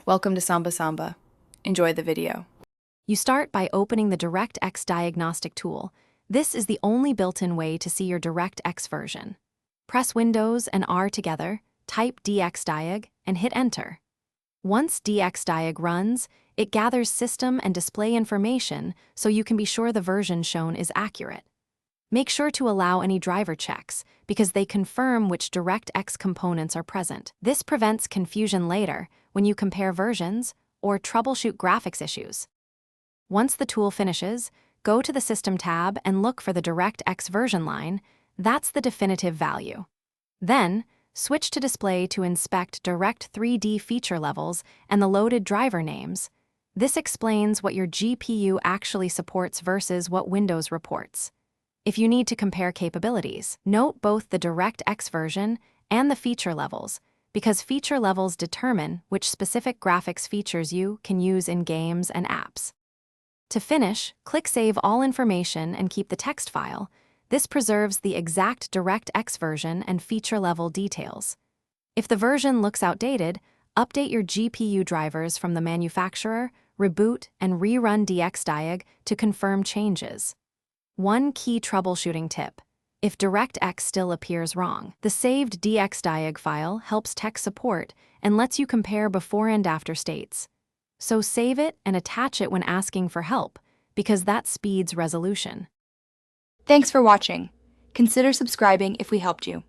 Welcome to Samba Samba. Enjoy the video. You start by opening the DirectX diagnostic tool. This is the only built-in way to see your DirectX version. Press Windows and R together, type dxdiag, and hit Enter. Once dxdiag runs, it gathers system and display information so you can be sure the version shown is accurate. Make sure to allow any driver checks because they confirm which DirectX components are present. This prevents confusion later when you compare versions or troubleshoot graphics issues. Once the tool finishes, go to the System tab and look for the DirectX version line. That's the definitive value. Then, switch to Display to inspect Direct 3D feature levels and the loaded driver names. This explains what your GPU actually supports versus what Windows reports. If you need to compare capabilities, note both the DirectX version and the feature levels, because feature levels determine which specific graphics features you can use in games and apps. To finish, click Save All Information and keep the text file. This preserves the exact DirectX version and feature level details. If the version looks outdated, update your GPU drivers from the manufacturer, reboot, and rerun dxdiag to confirm changes. One key troubleshooting tip: if DirectX still appears wrong, the saved dxdiag file helps tech support and lets you compare before and after states. So save it and attach it when asking for help, because that speeds resolution. Thanks for watching. Consider subscribing if we helped you.